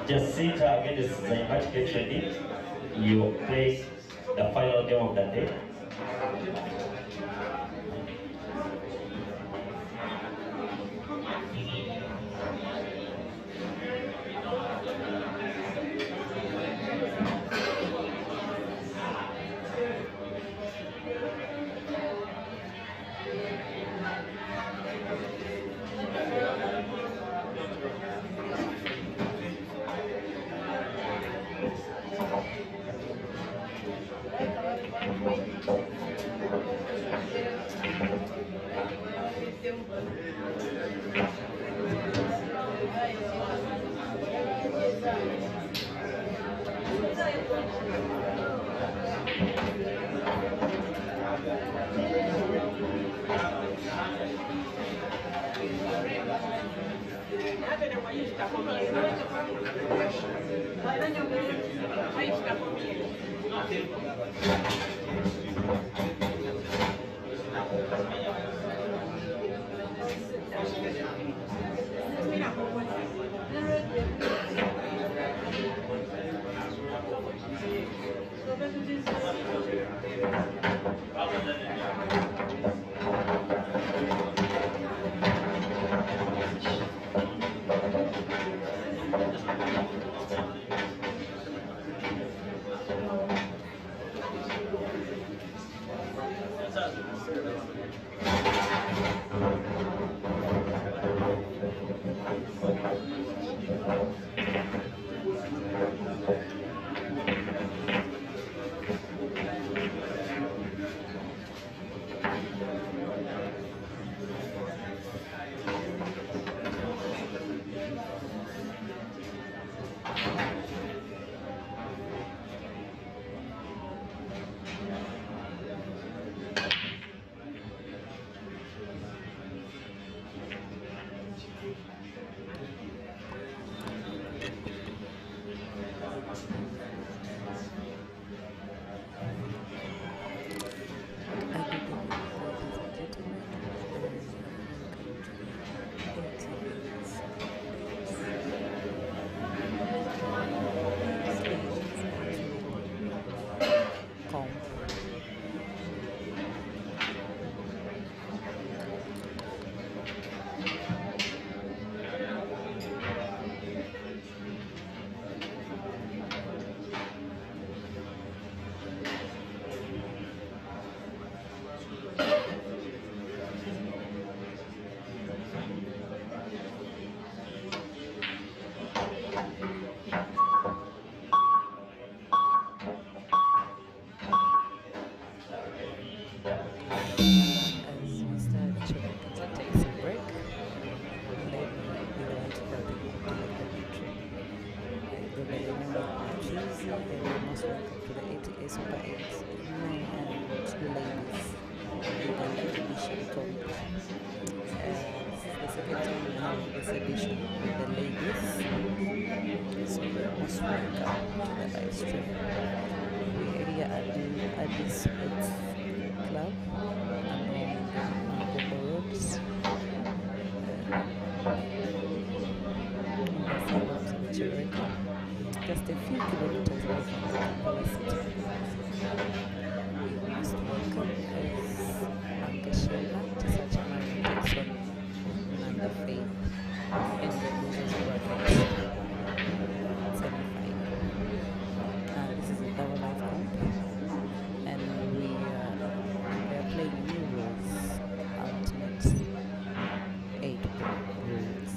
Jacinta against Zaimat, get ready. You play the final game of the day. Just a few kilometers away from Kampala city. We must welcome Angeshela to such a manifestation and the faith in the losers bracket semi-final. This is a double life group, and we are playing new rules, ultimate 8 rules.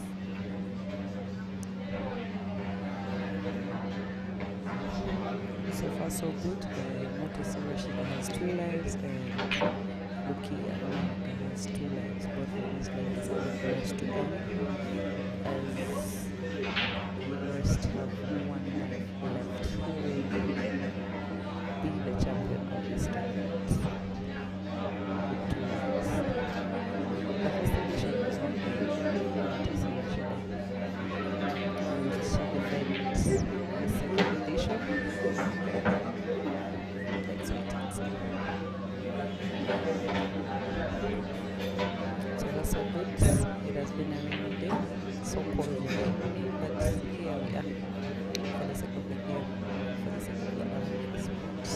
So far so good. Notice Rashida has 2 legs and Luki Amanda has 2 legs. Both of these ladies are blessed to earn, as the rest have 1 life left. Who will be the champion of this tournament with 2 legs? The first edition was not made. Notice Rashida. She defends the second edition. Let's wait and see. So that's so good. It has been a rainy day. So cold and rainy, but here we are for the sake of the game, for the sake of the love of the sports.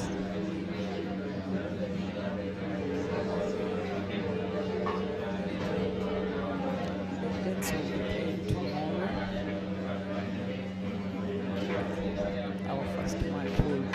The Jets will be playing tomorrow. Our first match will be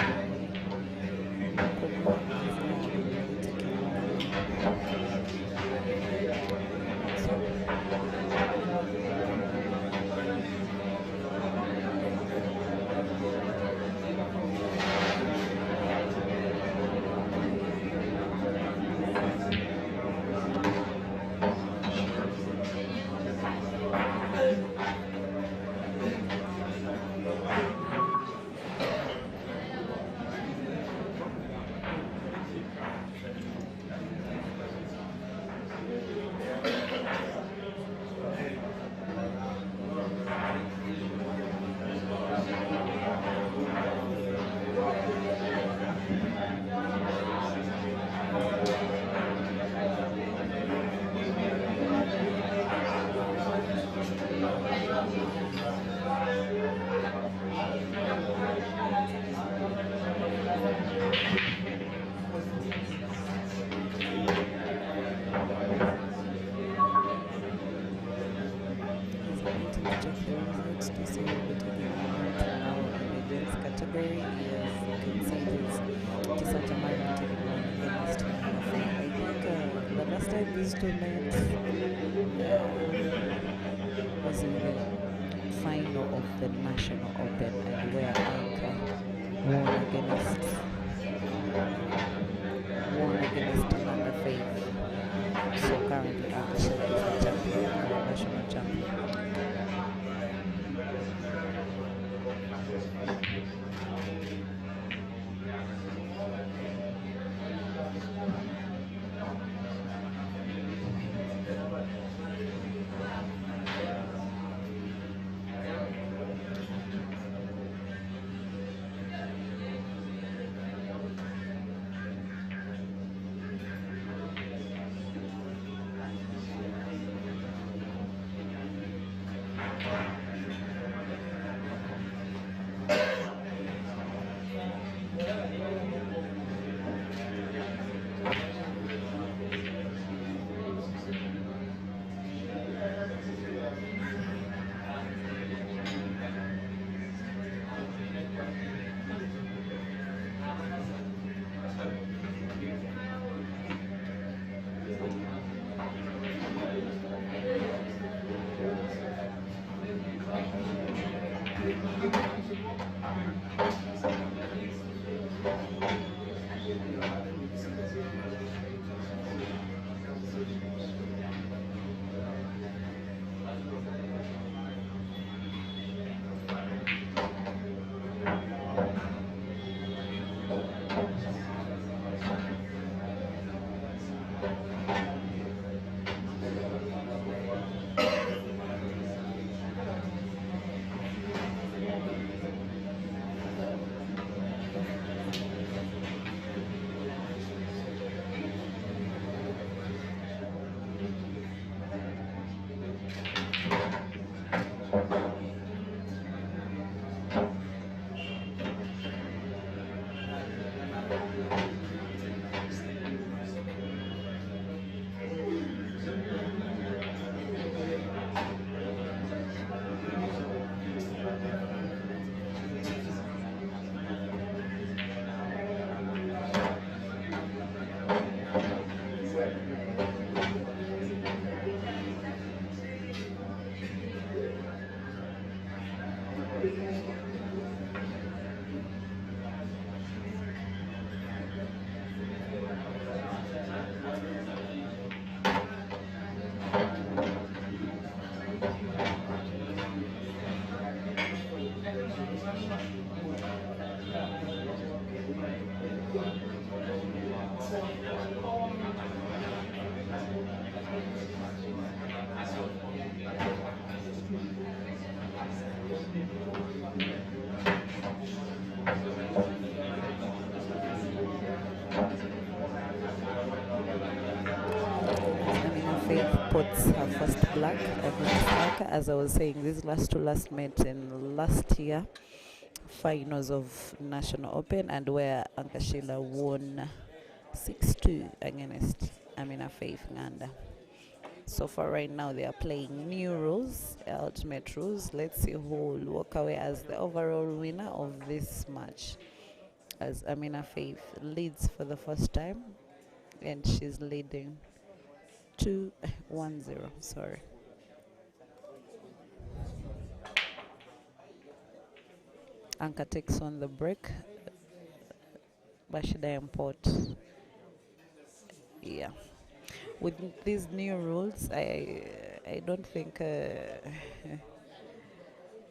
to see who will be taking on now in the gents category. Yes, you can see this Jacinta taking on against Nabafu. I think the last time these two men was in the final of the National Open, and where Anka won against Nabafu. So currently Anka is the champion, the national champion. back against Anka. As I was saying, these last two last met in last year finals of National Open, and where Anka Sheila won 6-2 against Amina Faith Nganda. So for right now, they are playing new rules, ultimate rules. Let's see who will walk away as the overall winner of this match. As Amina Faith leads for the first time, and she's leading 2-1-0. Sorry. Anka takes on the break. Bashida Import. Yeah. With these new rules, I don't think I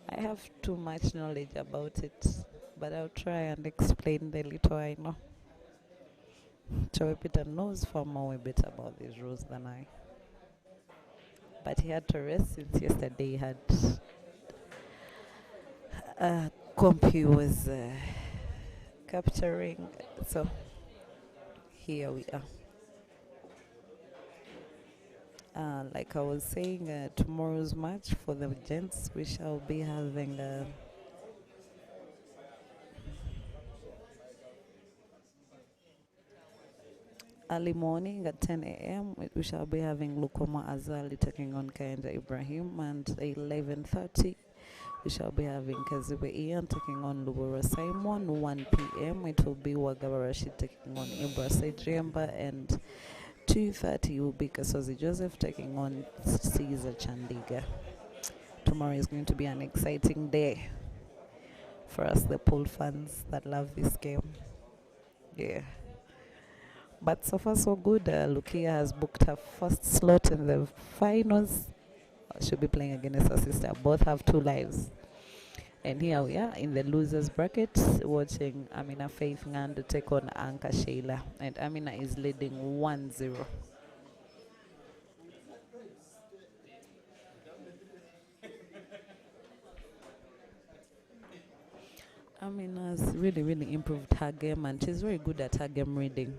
have too much knowledge about it, but I'll try and explain the little I know. Joey Peter knows far more a bit about these rules than I. But he had to rest since yesterday he had comp he was capturing. So here we are. Like I was saying, tomorrow's match for the gents, we shall be having early morning at 10 a.m. We shall be having Lukoma Azali taking on Kaenda Ibrahim, and at 11:30 we shall be having Kazibe Ian taking on Lubura Simon. 1 p.m. it will be Wagaba Rashid taking on Ibra Sejemba, and 2:30 will be Kasozi Joseph taking on Caesar Chandiga. Tomorrow is going to be an exciting day for us, the pool fans that love this game. Yeah. But so far so good. Lukia has booked her first slot in the finals. She'll be playing against her sister. Both have 2 lives. And here we are in the losers bracket, watching Amina Faith Ngand take on Anka Sheila. And Amina is leading 1-0. Amina's really improved her game, and she's very good at her game reading.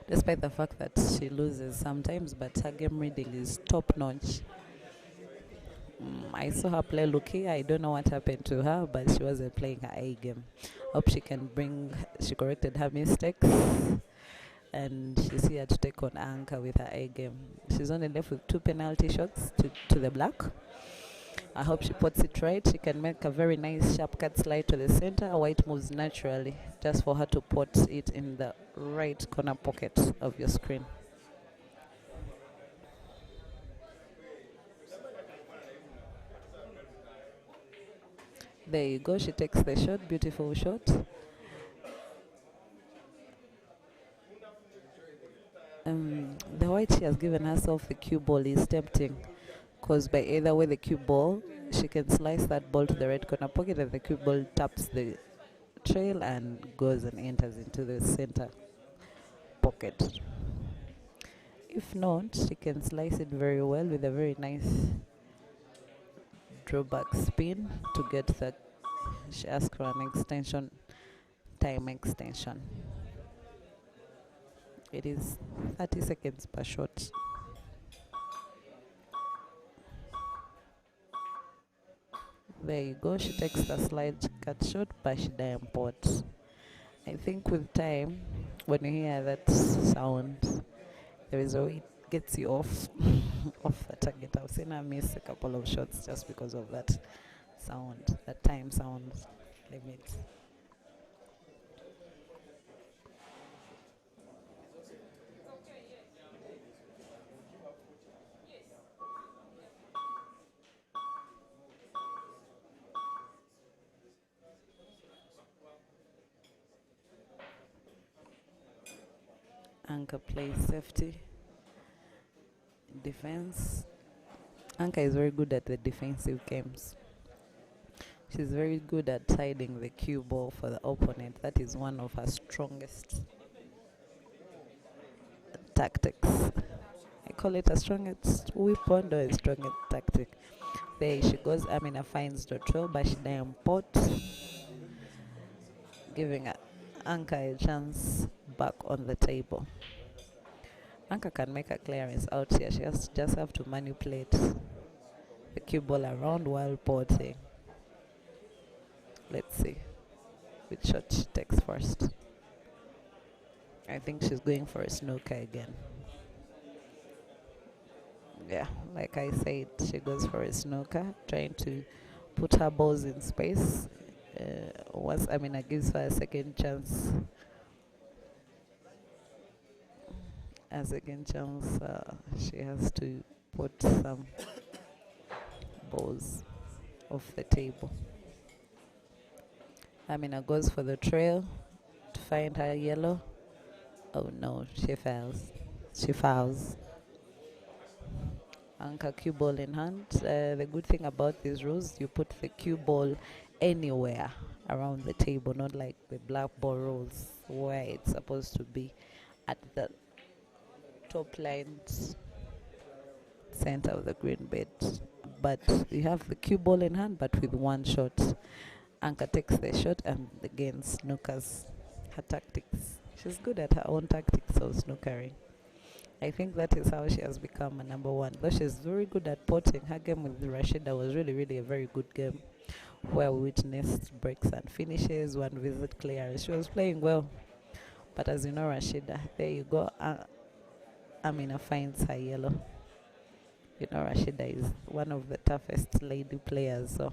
Despite the fact that she loses sometimes, but her game reading is top notch. I saw her play Lukia. I don't know what happened to her, but she wasn't playing her A game. Hope she corrected her mistakes, and she's here to take on Anka with her A game. She's only left with 2 penalty shots to the black. I hope she puts it right. She can make a very nice sharp cut slide to the center. White moves naturally, just for her to put it in the right corner pocket of your screen. There you go. She takes the shot. Beautiful shot. The white she has given herself the cue ball is tempting, because by either way the cue ball, she can slice that ball to the right corner pocket, and the cue ball taps the trail and goes and enters into the center pocket. If not, she can slice it very well with a very nice drawback spin to get that. She asked for an extension, time extension. It is 30 seconds per shot. There you go. She takes the slide cut shot, but she imports. I think with time, when you hear that sound, there is a way it gets you off off the target. I've seen her miss a couple of shots just because of that sound, that time sound limit. Anka plays safety, defense. Anka is very good at the defensive games. She's very good at hiding the cue ball for the opponent. That is one of her strongest tactics. I call it a strongest weapon or a strongest tactic. There she goes. Amina finds the trail, but she then pot, giving Anka a chance back on the table. Anka can make a clearance out here. She has just have to manipulate the cue ball around while porting. Let's see which shot she takes first. I think she's going for a snooker again. Yeah, like I said, she goes for a snooker, trying to put her balls in space. Once Amina gives her a second chance, she has to put some balls off the table. Amina goes for the trail to find her yellow. Oh no, she fails. She fouls. Anchor cue ball in hand. The good thing about these rules, you put the cue ball anywhere around the table, not like the black ball rules where it's supposed to be at the top lines center of the green bed. But you have the cue ball in hand, but with one shot. Anka takes the shot and again snookers her tactics. She's good at her own tactics of snookering. I think that is how she has become a number one. Though she's very good at potting, her game with Rashida was really, really a very good game where we witnessed breaks and finishes, one visit clear. She was playing well. But as you know, Rashida, there you go. Amina finds her yellow. You know, Rashida is one of the toughest lady players, so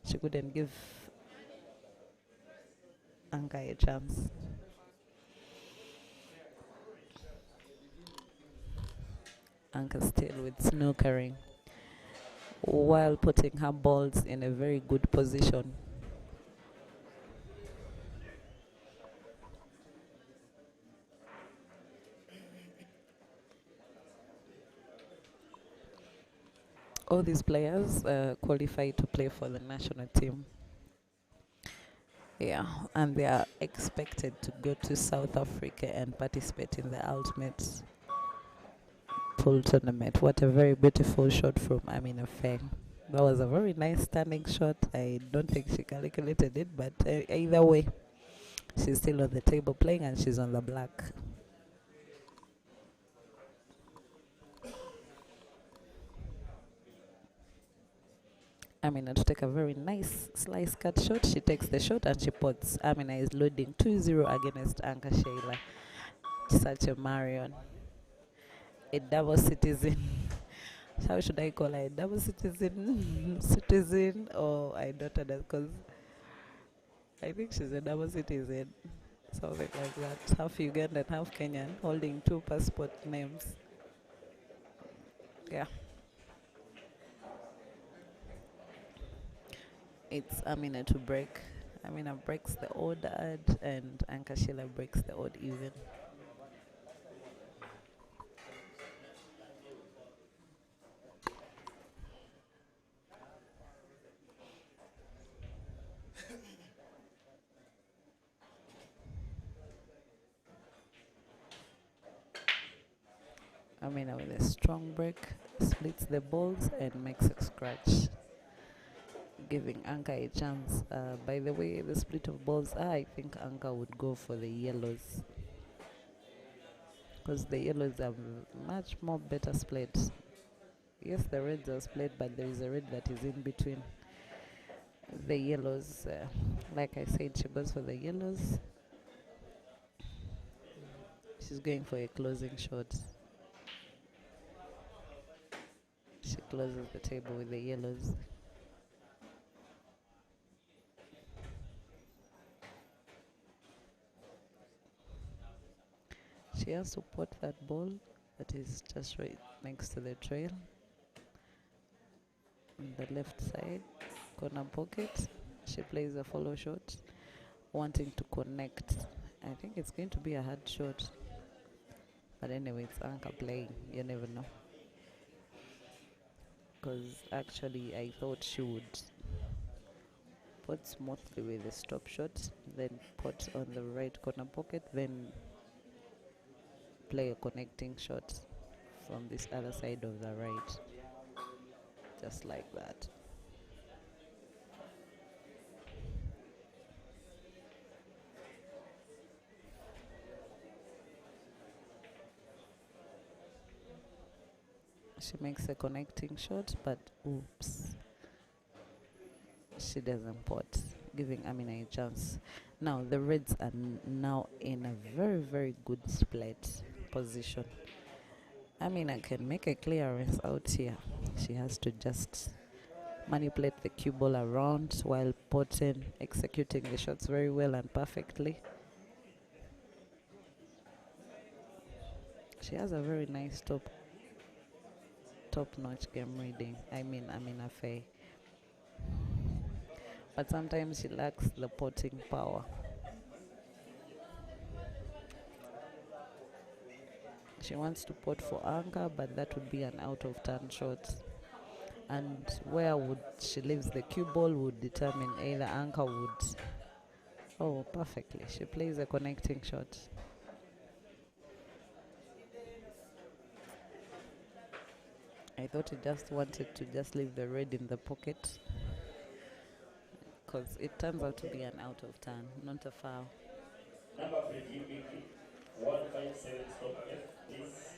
she couldn't give Anka a chance. Anka still with snookering while putting her balls in a very good position. All these players qualify to play for the national team. Yeah, and they are expected to go to South Africa and participate in the ultimate pool tournament. What a very beautiful shot from Amina Faye. That was a very nice standing shot. I don't think she calculated it, but either way, she's still on the table playing and she's on the black. Amina to take a very nice slice cut shot. She takes the shot and she puts. Amina is loading 2-0 against Anka Sheila. Such a Marion. A double citizen. How should I call her? A double citizen? Citizen? Or I don't know, because I think she's a double citizen. Something like that. Half Ugandan, half Kenyan, holding two passport names. Yeah. It's Amina to break. Amina breaks the odd odd and Anka Sheila breaks the odd even. Amina with a strong break splits the balls and makes a scratch, giving Anka a chance. By the way, the split of balls, I think Anka would go for the yellows because the yellows are much more better split. Yes, the reds are split, but there is a red that is in between the yellows. Like I said, she goes for the yellows. She's going for a closing shot. She closes the table with the yellows. She has to put that ball that is just right next to the trail on the left side corner pocket. She plays a follow shot, wanting to connect. I think it's going to be a hard shot, but anyway, it's Anka playing. You never know. Because actually, I thought she would put smoothly with the stop shot, then put on the right corner pocket, then play a connecting shot from this other side of the right, just like that. She makes a connecting shot, but oops, she doesn't pot, giving Amina a chance. Now the reds are now in a very good split position. Amina can make a clearance out here. She has to just manipulate the cue ball around while potting, executing the shots very well and perfectly. She has a very nice top-notch game reading. Amina Faye. But sometimes she lacks the potting power. She wants to pot for anchor, but that would be an out of turn shot. And where would she leaves the cue ball would determine either anchor would. Oh, perfectly. She plays a connecting shot. I thought he just wanted to just leave the red in the pocket, because it turns out to be an out of turn, not a foul. Nabafu UPK 157 stop F, please.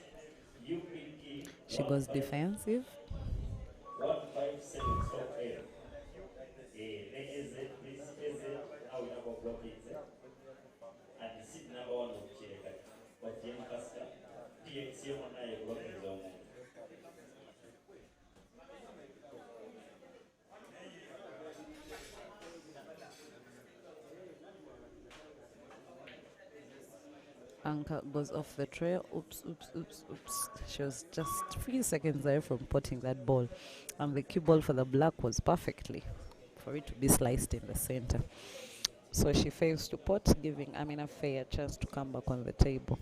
UPK She goes defensive. 157 stop F. AZ, please. AZ, now we have a blocking Z. And the seat number 1 of Chireka. But the Kasta, DX, you want to blocking zone. Anchor goes off the trail. Oops. She was just 3 seconds away from potting that ball. And the cue ball for the black was perfectly for it to be sliced in the center. So she fails to pot, giving Amina Faye a chance to come back on the table.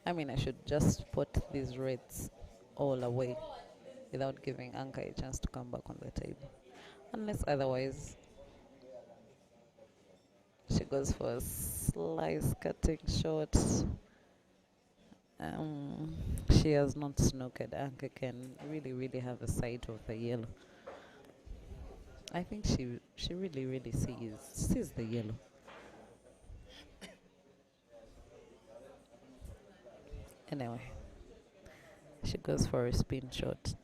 I should just pot these reds all away without giving Anchor a chance to come back on the table. Unless otherwise, she goes for a slice cutting shot. She has not snookered. Anchor can really have a sight of the yellow. I think she really sees the yellow. Anyway, she goes for a spin shot.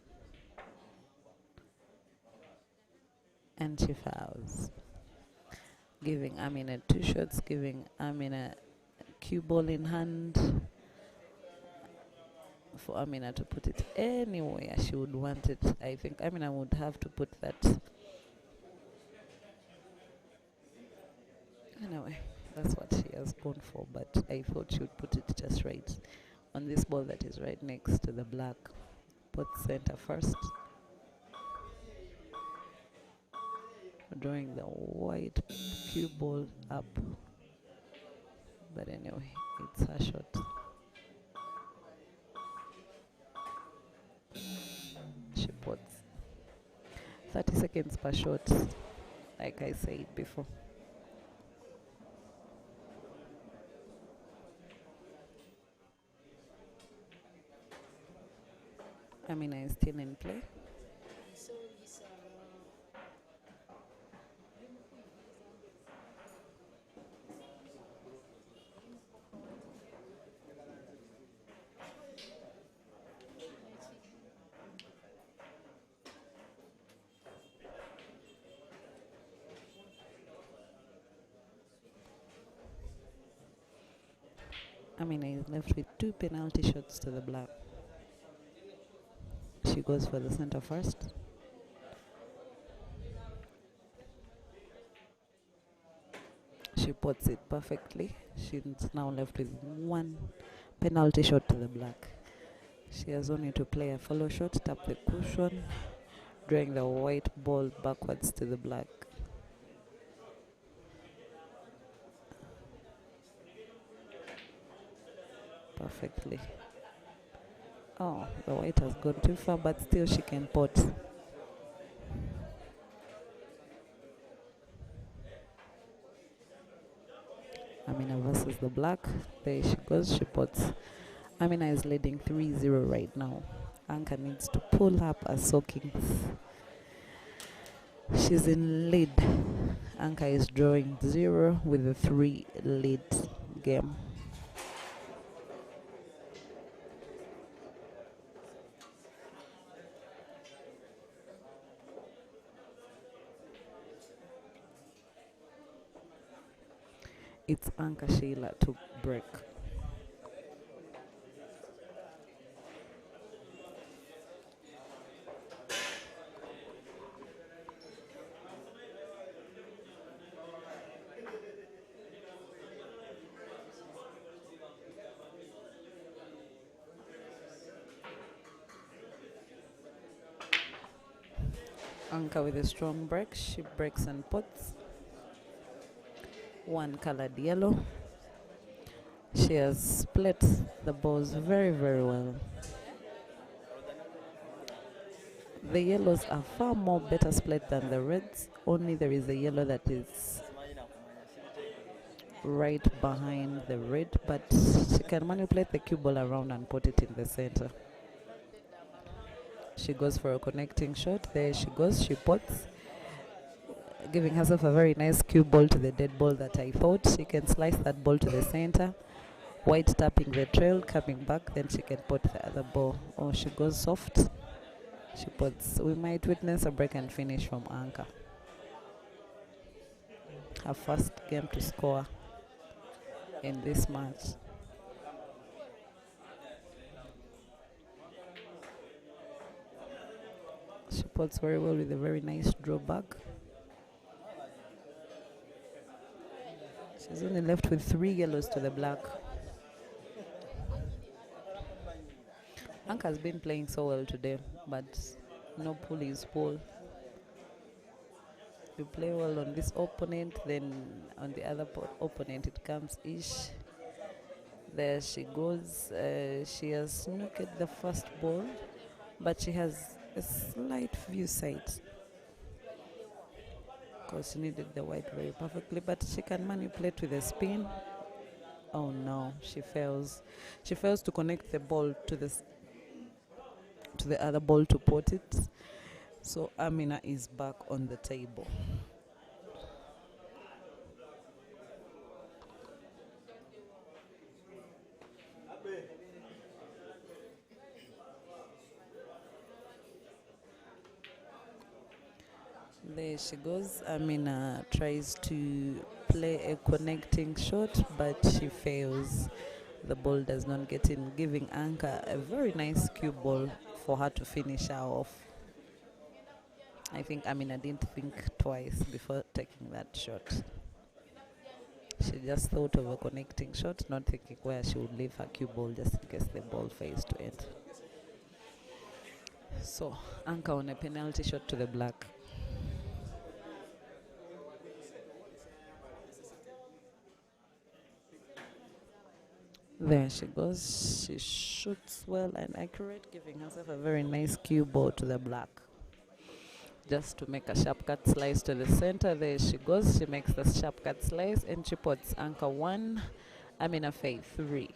And she fouls, giving Amina 2 shots, giving Amina cue ball in hand for Amina to put it anywhere she would want it. I think Amina would have to put that. Anyway, that's what she has gone for, but I thought she would put it just right on this ball that is right next to the black. Put center first. Drawing the white cue ball up. But anyway, it's her shot. She puts 30 seconds per shot, like I said before. Amina is still in play. Amina is left with 2 penalty shots to the black. She goes for the center first. She puts it perfectly. She's now left with 1 penalty shot to the black. She has only to play a follow shot, tap the cushion, drawing the white ball backwards to the black. Perfectly. Oh, the white has gone too far, but still she can pot. Amina versus the black. There she goes, she pots. Amina is leading 3-0 right now. Anchor needs to pull up a soaking. She's in lead. Anchor is drawing 0 with a 3 lead game. It's Anka Sheila to break. Anka with a strong break, she breaks and puts. One colored yellow. She has split the balls very, very well. The yellows are far more better split than the reds, only there is a yellow that is right behind the red, but she can manipulate the cue ball around and put it in the center. She goes for a connecting shot. There she goes, she puts, giving herself a very nice cue ball to the dead ball that I thought. She can slice that ball to the center. White tapping the trail, coming back, then she can put the other ball. Oh, she goes soft. She puts. We might witness a break and finish from Anka. Her first game to score in this match. She puts very well with a very nice draw back. She's only left with 3 yellows to the black. Anka's been playing so well today, but no pull is pull. You play well on this opponent, then on the other opponent it comes ish. There she goes. She has snooked the first ball, but she has a slight view sight because she needed the white very perfectly, but she can manipulate with a spin. Oh no, she fails. She fails to connect the ball to the other ball to put it. So Amina is back on the table. There she goes. Amina tries to play a connecting shot, but she fails. The ball does not get in, giving Anka a very nice cue ball for her to finish her off. I think Amina didn't think twice before taking that shot. She just thought of a connecting shot, not thinking where she would leave her cue ball just in case the ball fails to end. So, Anka on a penalty shot to the black. There she goes. She shoots well and accurate, giving herself a very nice cue ball to the black. Just to make a sharp cut slice to the center. There she goes. She makes the sharp cut slice and she puts Anka 1, Amina Faye 3.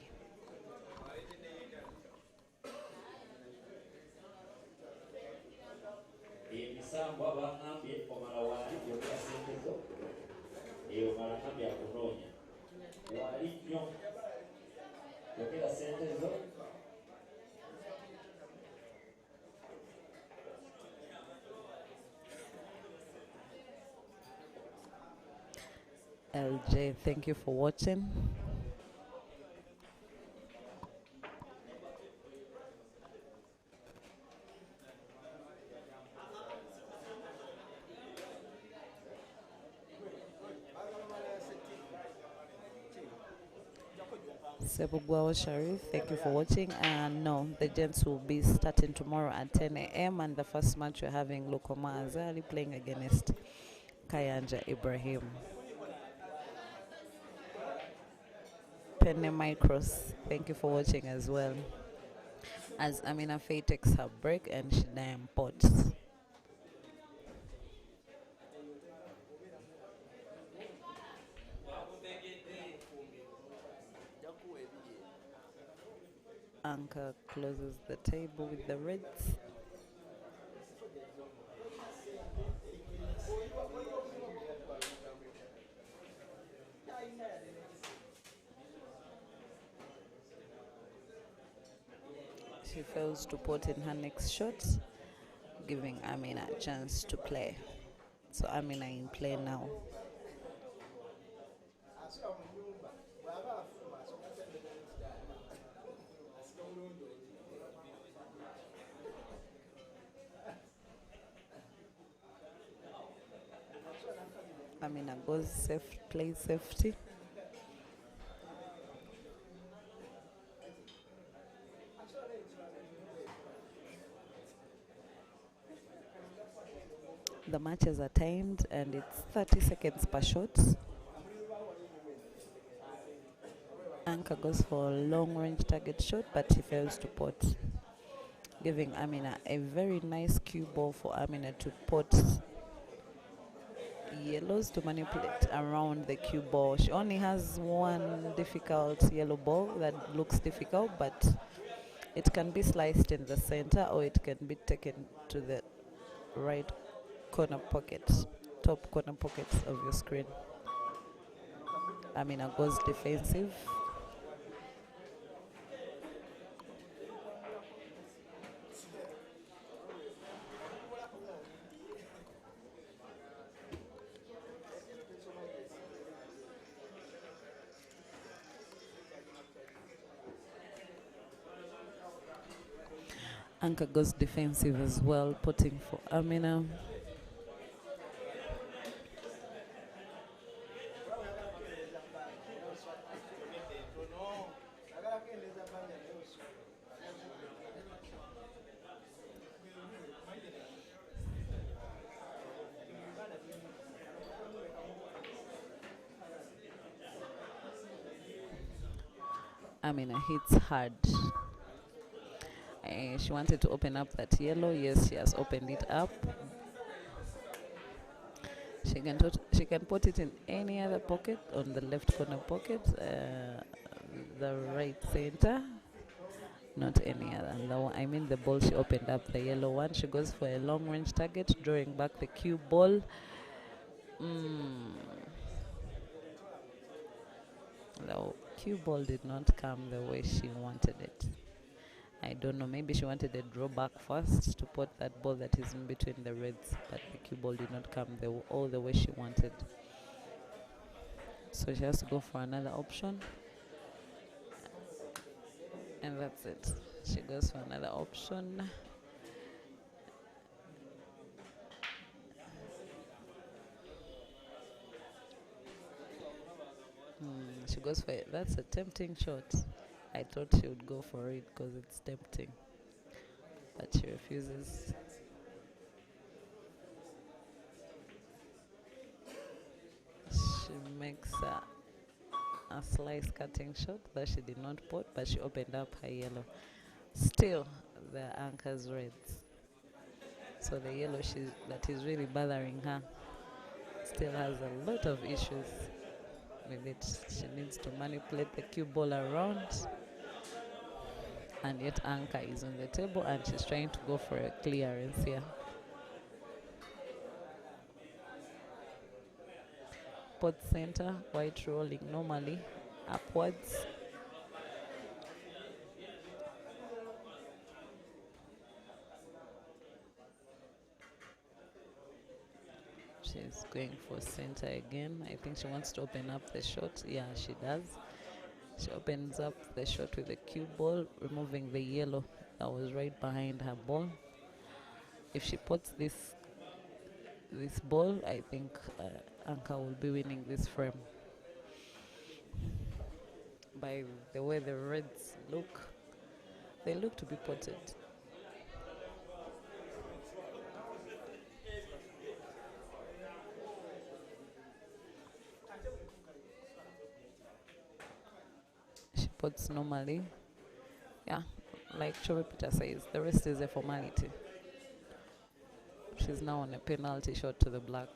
LJ, thank you for watching. Sebugwao Sharif, thank you for watching. And no, the gents will be starting tomorrow at 10 a.m. and the first match we're having Lokoma Azali playing against Kayanja Ibrahim. Penne Micros, thank you for watching as well. As Amina Faye takes her break and she damn pots. Anka closes the table with the reds. She fails to put in her next shot, giving Amina a chance to play. So Amina in play now. Amina goes safe, plays safety. The matches are timed and it's 30 seconds per shot. Anka goes for a long range target shot, but she fails to pot, giving Amina a very nice cue ball for Amina to pot yellows to manipulate around the cue ball. She only has one difficult yellow ball that looks difficult, but it can be sliced in the center or it can be taken to the right corner pocket, top corner pockets of your screen. Amina goes defensive. Anka goes defensive as well, putting for Amina. Amina hits hard. She wanted to open up that yellow. Yes, she has opened it up. She can put it in any other pocket, on the left corner pocket, the right center, not any other. I mean the ball she opened up, the yellow one. She goes for a long range target, drawing back the cue ball. The cue ball did not come the way she wanted it. I don't know, maybe she wanted a draw back first to put that ball that is in between the reds, but the cue ball did not come all the way she wanted. So she has to go for another option. And that's it. She goes for another option. She goes for it. That's a tempting shot. I thought she would go for it because it's tempting, but she refuses. She makes a slice cutting shot that she did not put, but she opened up her yellow. Still, the Anka's reds. So the yellow that is really bothering her still has a lot of issues with it. She needs to manipulate the cue ball around, and yet Anka is on the table and she's trying to go for a clearance here. Pot center, white rolling normally upwards. She's going for center again. I think she wants to open up the shot. Yeah, she does. She opens up the shot with the cue ball, removing the yellow that was right behind her ball. If she puts this ball, I think Anka will be winning this frame. By the way the reds look, they look to be potted. She puts normally. Yeah, like Chori Peter says, the rest is a formality. She's now on a penalty shot to the black.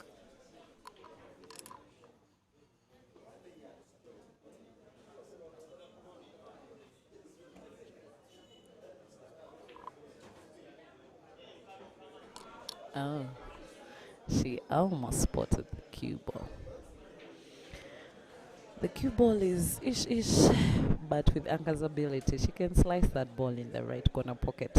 Oh, she almost spotted the cue ball. The cue ball is ish, but with Anka's ability, she can slice that ball in the right corner pocket.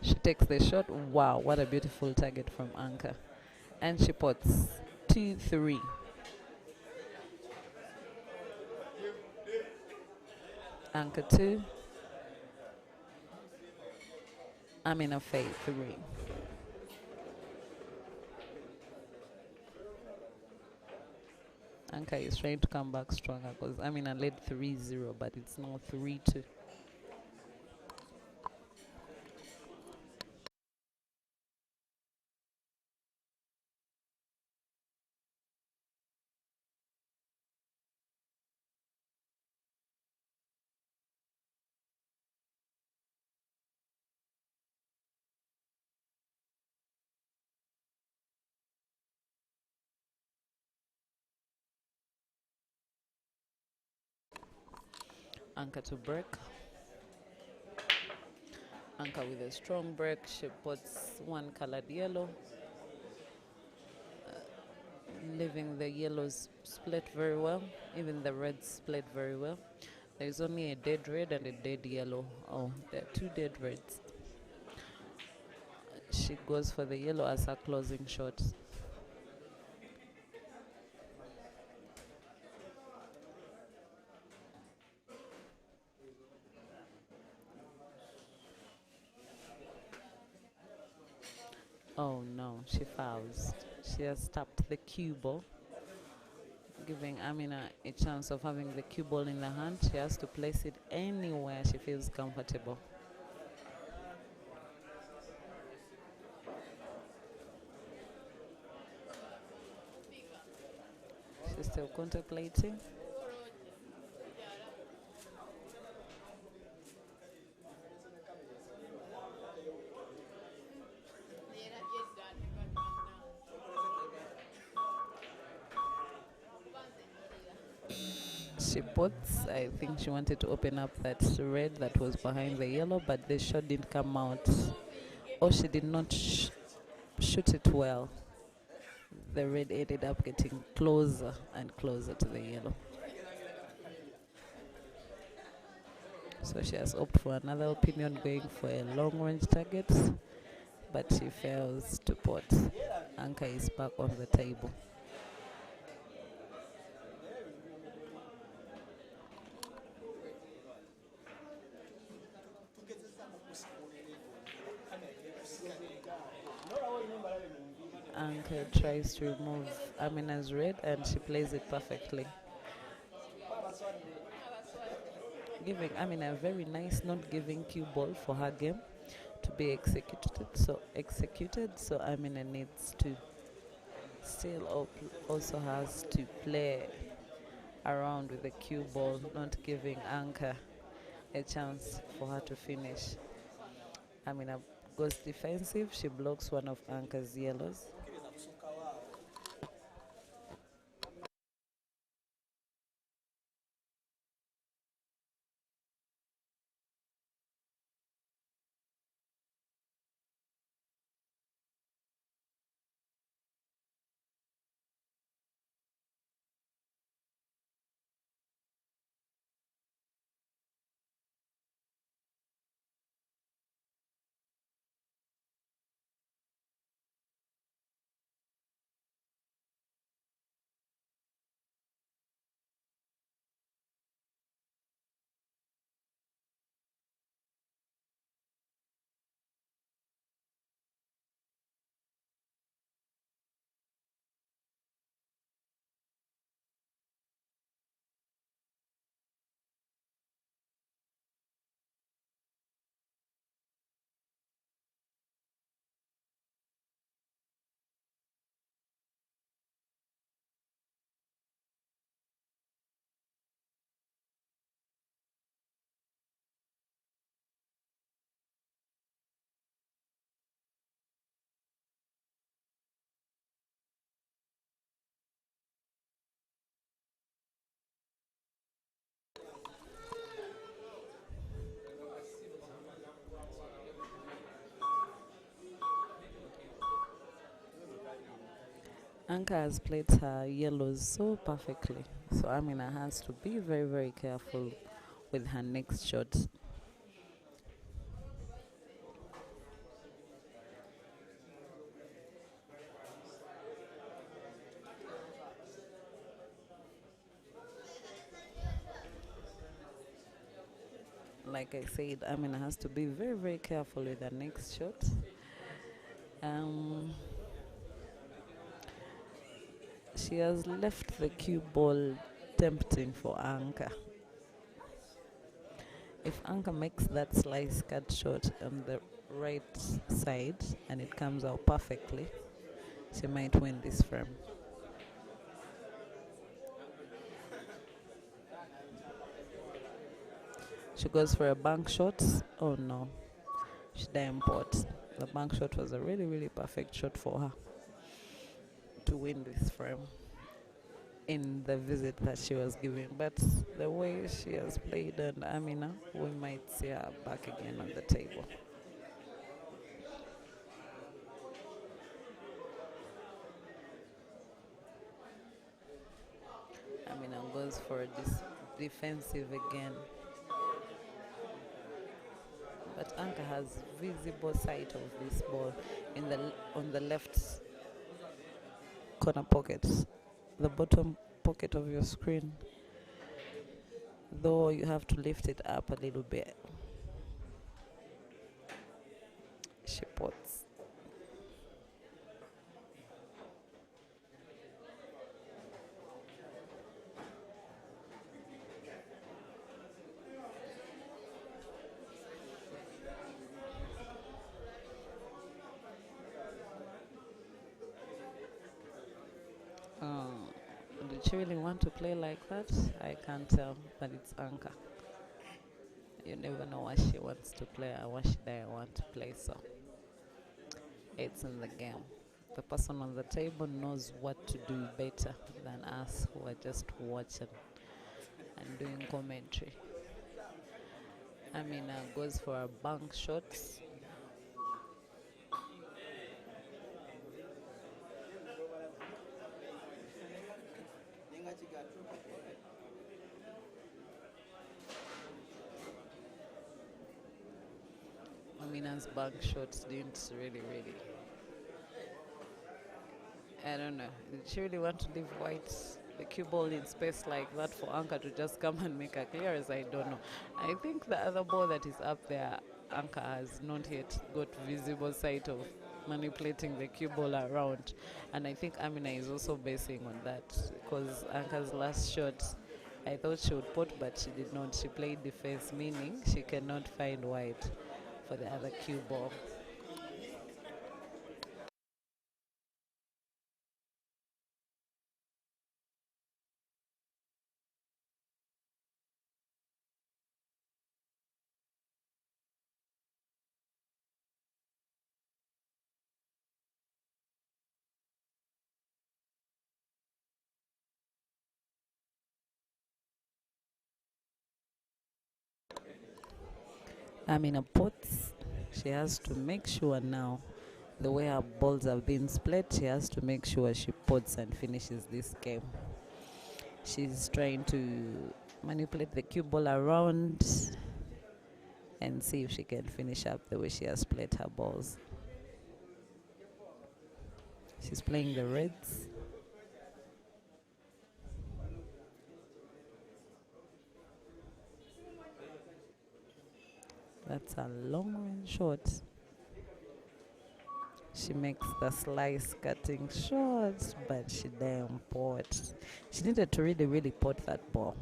She takes the shot. Wow, what a beautiful target from Anka. And she puts 2-3. Anka 2. I'm in a fade 3. Anka is trying to come back stronger because I'm in a led 3-0, but it's now 3-2. Anka to break. Anka with a strong break. She puts one colored yellow, leaving the yellows split very well. Even the reds split very well. There's only a dead red and a dead yellow. Oh, there are 2 dead reds. She goes for the yellow as her closing shot. Oh no, she fouls. She has tapped the cue ball, giving Amina a chance of having the cue ball in the hand. She has to place it anywhere she feels comfortable. She's still contemplating. She puts, I think she wanted to open up that red that was behind the yellow, but the shot didn't come out. Or she did not shoot it well. The red ended up getting closer and closer to the yellow. So she has opted for another opinion, going for a long range target, but she fails to pot. Anka is back on the table. Anka tries to remove Amina's red and she plays it perfectly, giving Amina a very nice not giving cue ball for her game to be executed. So Amina needs to still also has to play around with the cue ball, not giving Anka a chance for her to finish. Amina goes defensive. She blocks one of Anka's yellows. Anka has played her yellows so perfectly. So Amina has to be very, very careful with her next shot. like I said, Amina has to be very, very careful with the next shot. She has left the cue ball tempting for Anka. If Anka makes that slice cut shot on the right side and it comes out perfectly, she might win this frame. She goes for a bank shot. Oh no, she damn pot. The bank shot was a really, really perfect shot for her to win this frame in the visit that she was giving. But the way she has played and Amina, we might see her back again on the table. Amina goes for this defensive again. But Anka has visible sight of this ball on the left corner pocket, the bottom pocket of your screen. Though you have to lift it up a little bit. She pots. Did she really want to play like that? I can't tell, but it's Anka. You never know what she wants to play or what she doesn't want to play, so it's in the game. The person on the table knows what to do better than us who are just watching and doing commentary. Amina goes for a bank shot. Amina's bank shots didn't really. I don't know. Did she really want to leave the cue ball in space like that for Anka to just come and make a clearance? I don't know. I think the other ball that is up there, Anka has not yet got visible sight of manipulating the cue ball around. And I think Amina is also basing on that because Anka's last shot, I thought she would pot, but she did not. She played defense, meaning she cannot find white for the other cue ball. Amina pots. She has to make sure now, the way her balls have been split, she has to make sure she pots and finishes this game. She's trying to manipulate the cue ball around and see if she can finish up the way she has split her balls. She's playing the reds. That's a long range shot. She makes the slice cutting shots, but she damn pot. She needed to really pot that ball.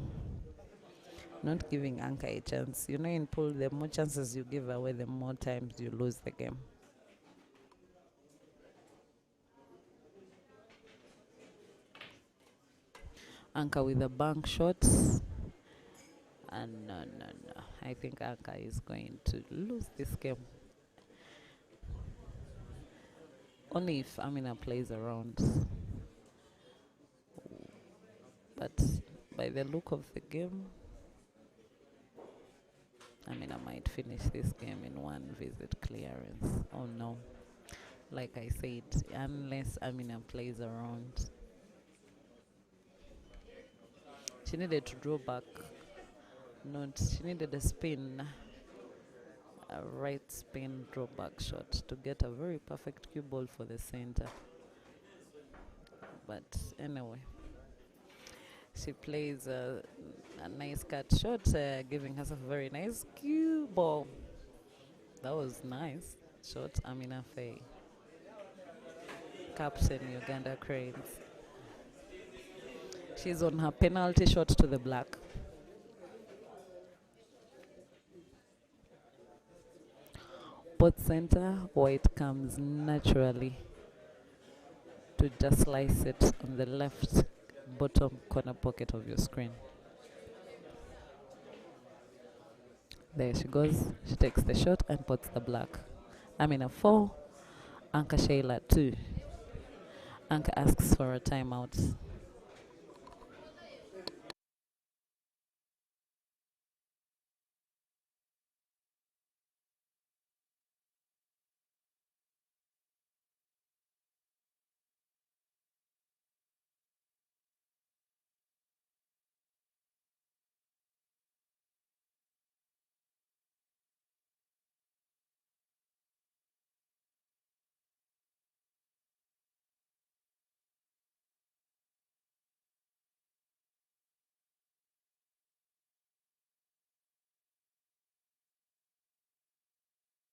Not giving Anka a chance. You know, in pool, the more chances you give away, the more times you lose the game. Anka with the bank shots. And no. I think Anka is going to lose this game. Only if Amina plays around. But by the look of the game, Amina might finish this game in one visit clearance. Oh no. Like I said, unless Amina plays around. She needed to draw back. She needed a spin. A right spin draw back shot to get a very perfect cue ball for the center. But anyway, She plays a nice cut shot, giving herself a very nice cue ball. That was nice shot. Amina Faye, captain Uganda Cranes. She's on her penalty shot to the black. Both center, white comes naturally to just slice it on the left bottom corner pocket of your screen. There she goes. She takes the shot and puts the black. Amina 4, Anka Sheila 2. Anka asks for a timeout.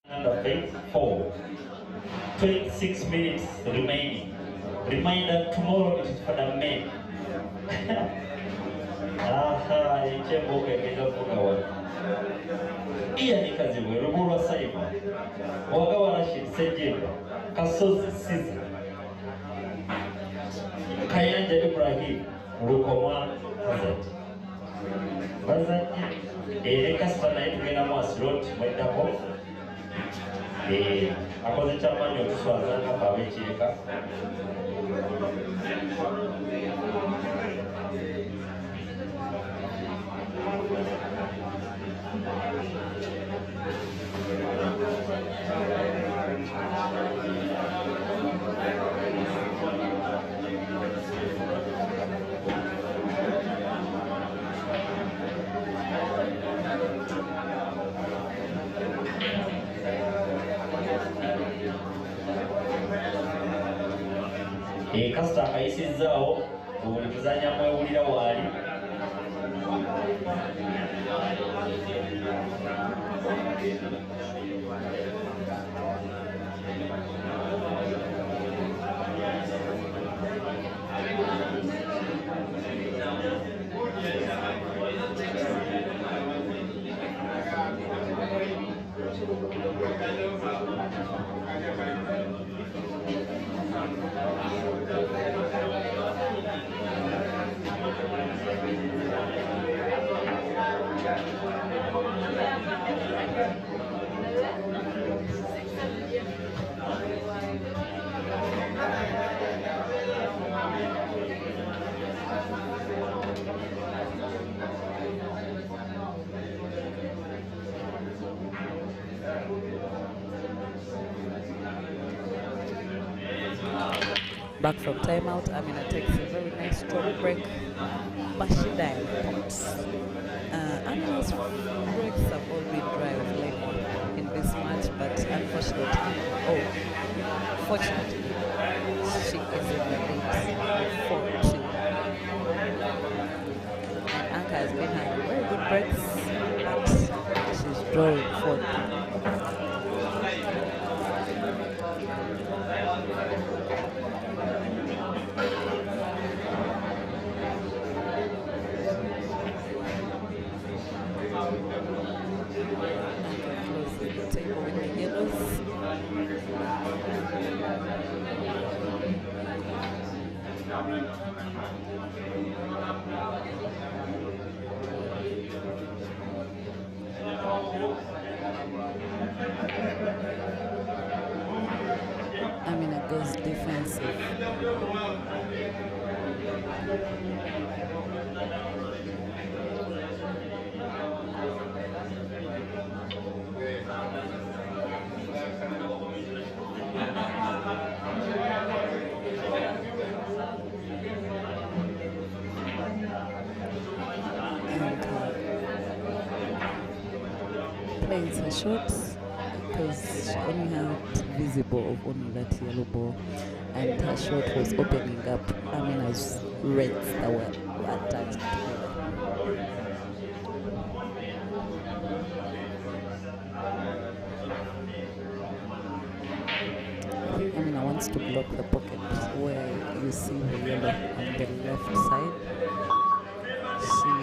Number 4. 26 minutes remaining. Reminder, tomorrow it is for the men. Aha, ichembo kekeza kugawa. Iya ni kazi we rugurwa Zaimat. Wagawa Rashid Sejeba. Kasozi Siza. Kayanja Ibrahim. Rukomwa Hazard. Bazati. Kaspa na itugena mwasiroti mwedako. Akoze chamanyo tuswaza ngapa wechirika. Kasita akayisizaawo buli kuzanya mwewulira waali Back from timeout, Amina takes a very nice strong break. Bashida points. Amina's breaks have all been dry of late in this match, but unfortunately, fortunately, she is in the lead 4-2. And Anka has been having very good breaks, but she's drawing 4-2. Amina goes defensive. Plays her shots because she only had visible of only that yellow ball, and her shot was opening up Amina's reds that were were attached together. Amina wants to block the pocket where you see the yellow on the left side. She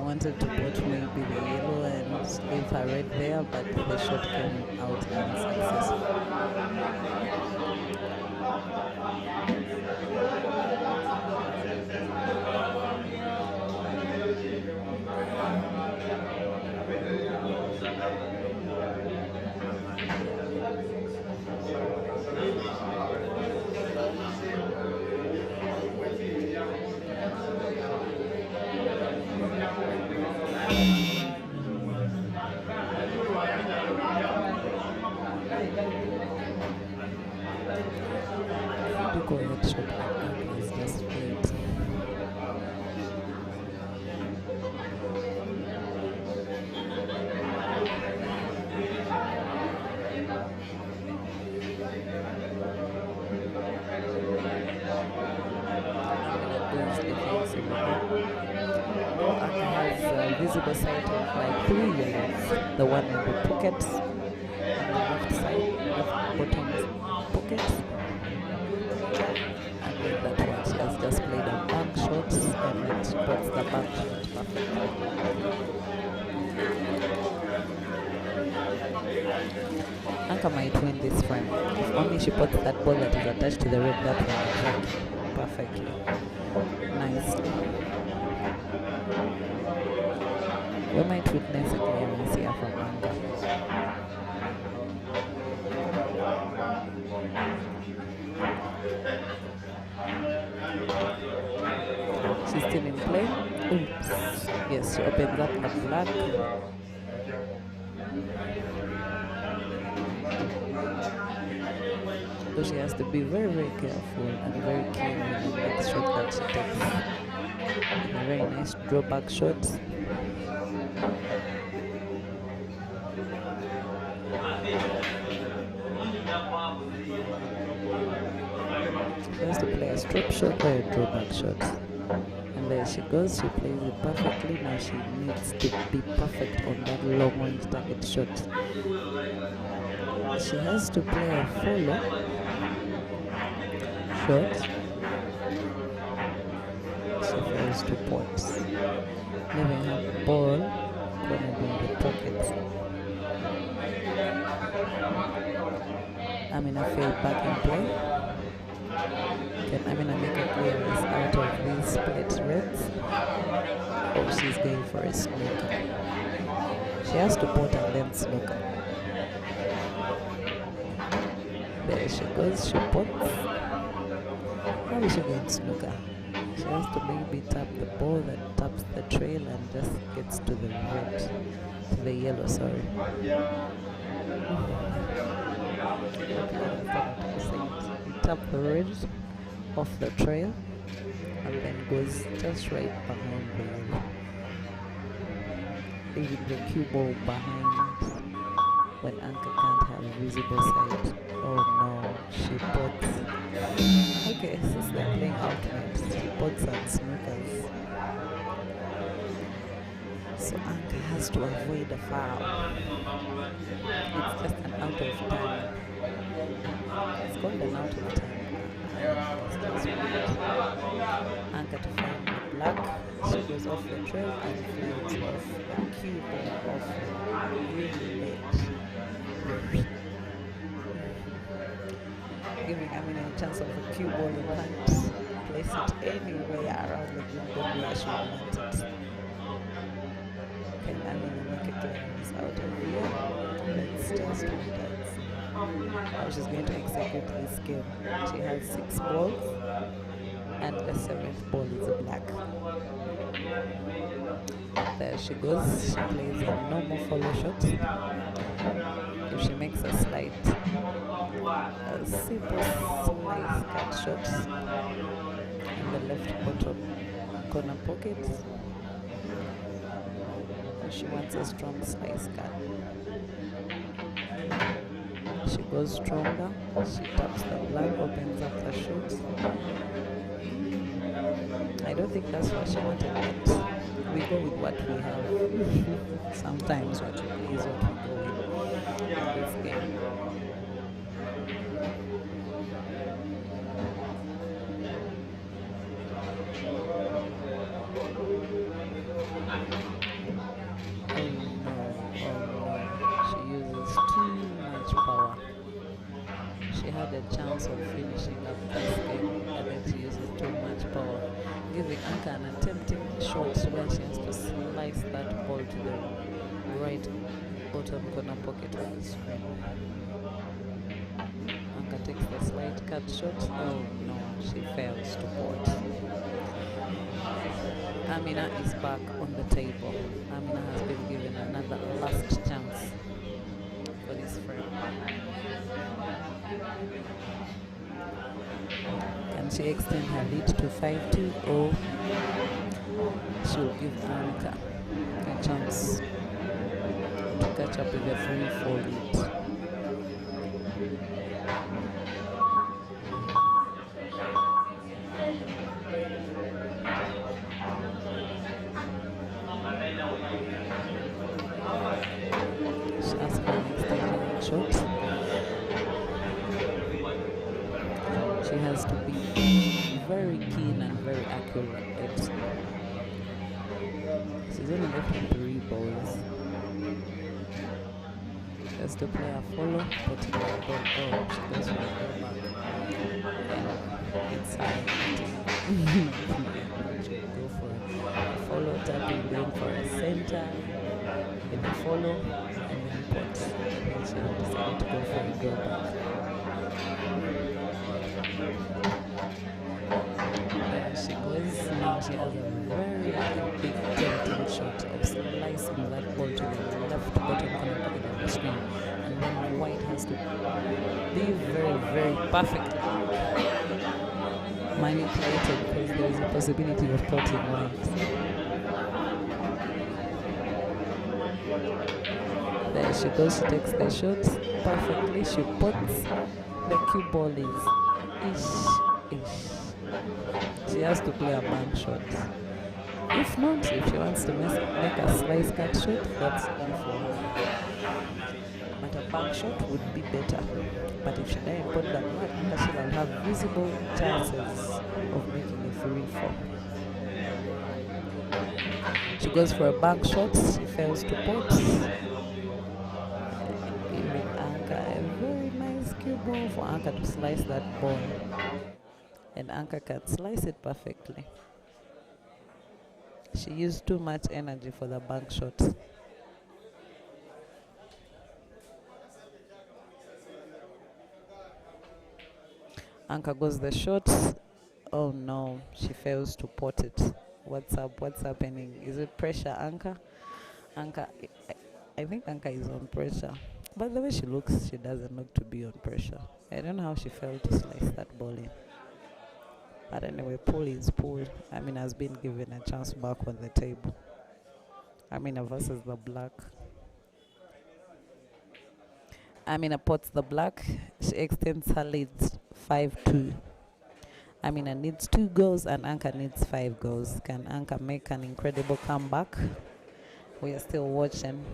wanted to put maybe the yellow and leave her red there, but the shot came out unsuccessful. The correct shot is just great. Visible side of like 3 yellows, the one in the pockets, on the left side, left bottom pockets, and then that one she has just played on back shots and then she puts the back shot perfectly. Anka might win this frame if only she puts that ball that is attached to the red, that one perfectly, nicely. We might witness a clearance here from Anka. She's still in play. Oops. Yes, she opens up the black. So she has to be very, very careful and very keen in the next shot that she takes. And a very nice drawback shot. She has to play a strip shot or a drawback shot. And there she goes, she plays it perfectly. Now she needs to be perfect on that long range target shot. She has to play a follow shot. She fails 2 points, leaving her ball gonna be in the pockets. Amina failed back in play. Can Amina make a clearance out of these split reds? Oh, she's going for a snooker. She has to pot and then snooker. There she goes, she pots. How is she going to snooker? She has to maybe tap the ball that taps the trail and just gets to the red, to the yellow, sorry. Tap the red off the trail and then goes just right behind the yellow, leaving the cue ball behind when Anka can't have a visible side. Oh no, she pots. Okay, since they're playing alternates, she pots and snookers. So Anka has to avoid the foul. It's just an out of time. It's called an out of time. Anka to find the black. She goes off the trail and flies off the cue ball off the green edge. Giving Amina a chance of a cue ball in hand. Place it anywhere around the green ball where she wants it. Can Amina make a clearance out of here? Let's just do that. How she's going to execute this game. She has 6 balls and the 7th ball is a black. There she goes. She plays a normal follow shot. If she makes a slight, simple slice cut shot in the left bottom corner pocket, she wants a strong slice cut. She goes stronger, she taps the black, opens up the shot. I don't think that's what she wanted, but we go with what we have. Sometimes what is what we go with in this game. Oh no, oh no. She uses too much power. She had a chance of finishing up this game, and then she uses too much power, giving Anka an attempting shot where she has to slice that ball to the right bottom corner pocket of the screen. Anka takes the slight cut shot. Oh no, she fails to board. Amina is back on the table. Amina has been given another last chance for this frame. Can she extend her lead to 5-2, or she'll give Anka a chance to catch up with a 3-4 lead? She asks for an extended shot. She has to be very keen and very accurate. She's only left with 3 balls. She has to play a follow, putting the ball. Oh, she goes for a ball back. And it's high. She go for a follow, tapping, going for a center, with a follow, and then pot. And then she decided to go for a go back. There she goes. Now she has a very big tempting shot of slicing that ball to the left bottom corner pocket of the screen, and then white has to be very, very perfectly manipulated, because there is a possibility of potting white. There she goes. She takes the shot perfectly. She pots. The cue ball is ish. She has to play a bank shot. If not, if she wants to make a slice cut shot, that's done for her. But a bank shot would be better. But if she doesn't put that one, she will have visible chances of making a 3-4. She goes for a bank shot. She fails to pot. Giving Anka a very nice cue ball for Anka to slice that ball. And Anka can slice it perfectly. She used too much energy for the bank shot. Anka goes the shot. Oh no, she fails to pot it. What's up? What's happening? Is it pressure, Anka? Anka, I think Anka is on pressure. But the way she looks, she doesn't look to be on pressure. I don't know how she failed to slice that ball in. But anyway, pool is pool. Amina has been given a chance back on the table. Amina versus the black. Amina pots the black. She extends her lead 5-2. Amina needs 2 goals and Anka needs 5 goals. Can Anka make an incredible comeback? We are still watching.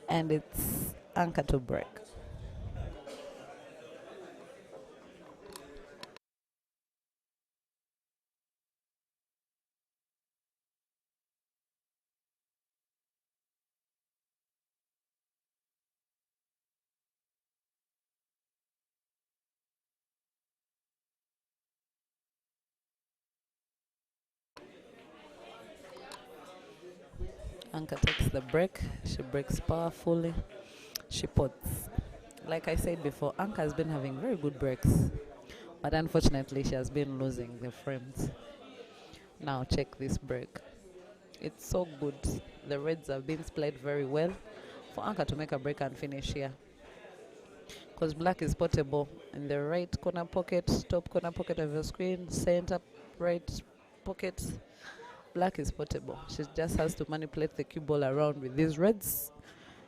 And it's Anka to break. Anka takes the break. She breaks powerfully. She pots. Like I said before, Anka has been having very good breaks. But unfortunately, she has been losing the frames. Now check this break. It's so good. The reds have been splayed very well for Anka to make a break and finish here. Because black is potable in the right corner pocket, top corner pocket of your screen, center right pocket. Black is potable. She just has to manipulate the cue ball around with these reds,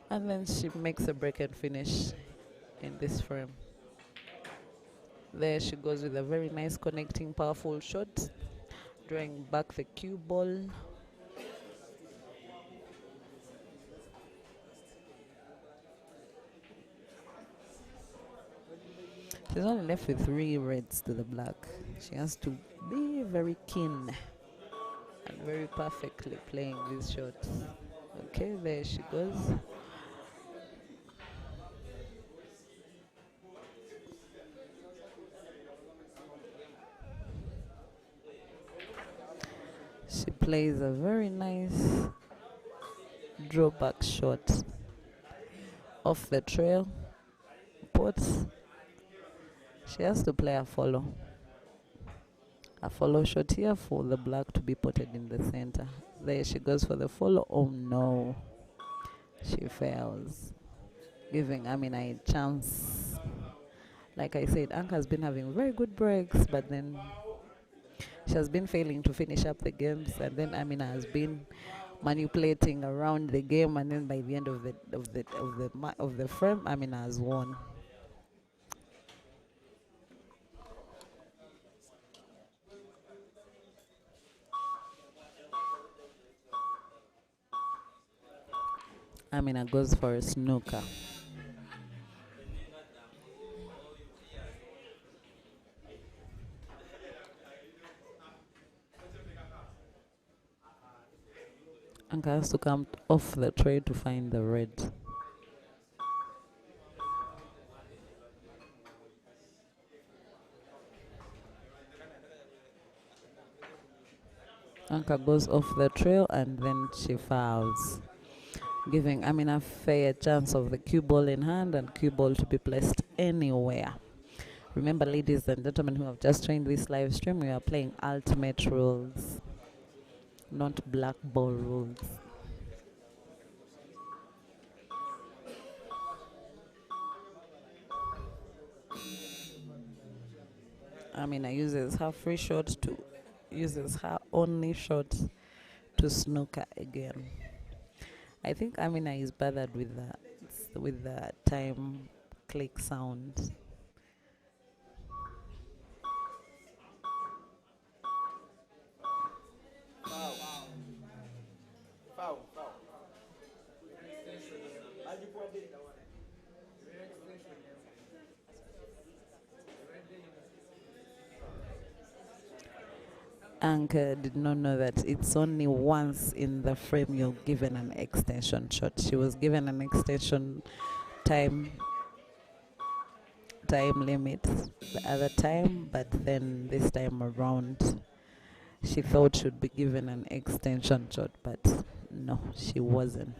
and then she makes a break and finish in this frame. There she goes with a very nice connecting powerful shot, drawing back the cue ball. She's only left with 3 reds to the black. She has to be very keen and very perfectly playing these shots. Okay, there she goes. She plays a very nice drawback shot off the trail. Puts. She has to play a follow. A follow shot here for the black to be potted in the center. There she goes for the follow. Oh no. She fails, giving Amina a chance. Like I said, Anka has been having very good breaks, but then she has been failing to finish up the games, and then Amina has been manipulating around the game, and then by the end of the frame, Amina has won. Amina goes for a snooker. Anka has to come off the tray to find the red. Anka goes off the trail and then she fouls, giving Amina Faye a chance of the cue ball in hand and cue ball to be placed anywhere. Remember, ladies and gentlemen who have just joined this live stream, we are playing ultimate rules, not black ball rules. Amina uses her free shot to uses her only shot to snooker again. I think Amina is bothered with the time click sound. Anka did not know that it's only once in the frame you're given an extension shot. She was given an extension time limit the other time, but then this time around she thought she'd be given an extension shot, but no, she wasn't.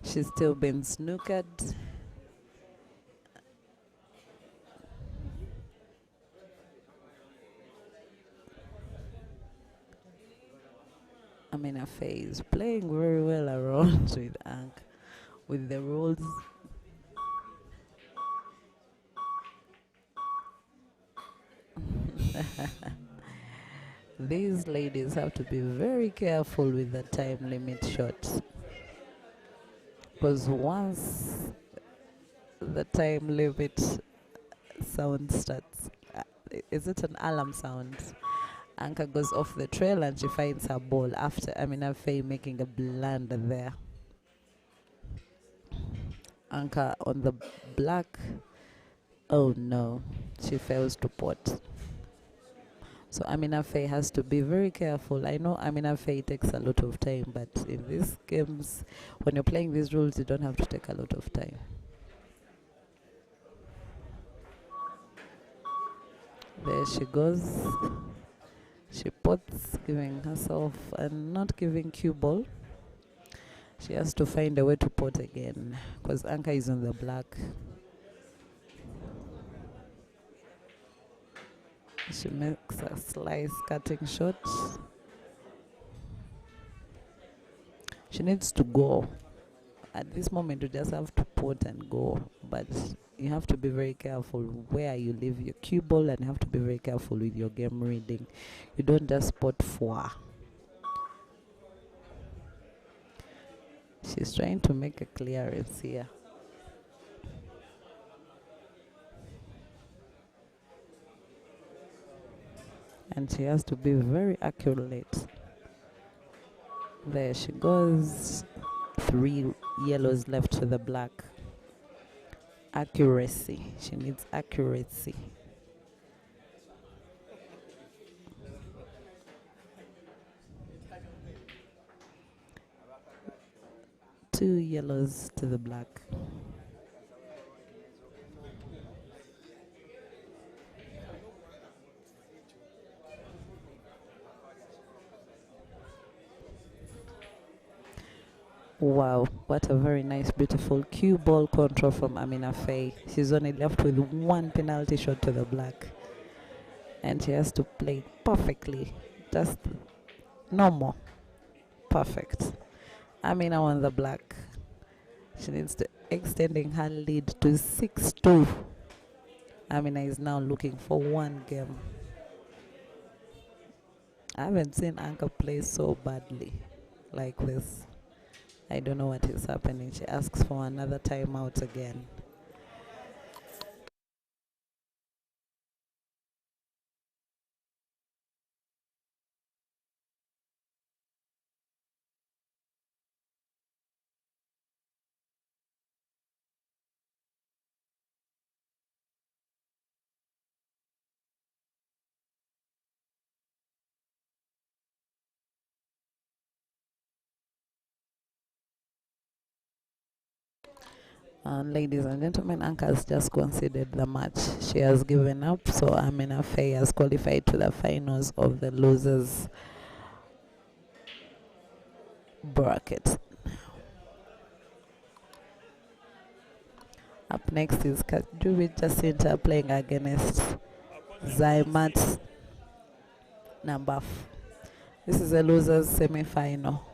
She's still been snookered. Amina Faye is playing very well around with Anka, with the rules. These ladies have to be very careful with the time limit shots, because once the time limit sound starts, is it an alarm sound? Anka goes off the trail and she finds her ball after Amina Faye making a blunder there. Anka on the black. Oh no, she fails to pot. So Amina Faye has to be very careful. I know Amina Faye takes a lot of time, but in these games, when you're playing these rules, you don't have to take a lot of time. There she goes. She pots, giving herself and not giving cue ball. She has to find a way to pot again, because Anka is on the black. She makes a slice cutting shot. She needs to go. At this moment, you just have to pot and go, but you have to be very careful where you leave your cue ball, and you have to be very careful with your game reading. You don't just pot four. She's trying to make a clearance here. And she has to be very accurate. There she goes. 3 yellows left to the black. Accuracy. She needs accuracy. Two yellows to the black. Wow, what a very nice, beautiful cue ball control from Amina Faye. She's only left with 1 penalty shot to the black. And she has to play perfectly. Just no more. Perfect. Amina on the black. She needs to extending her lead to 6-2. Amina is now looking for 1 game. I haven't seen Anka play so badly like this. I don't know what is happening. She asks for another timeout again. And ladies and gentlemen, Anka has just conceded the match. She has given up, so Amina Faye has qualified to the finals of the losers bracket. Up next is Kajubi Jacinta playing against Zaimat Nabafu. This is a losers semi-final.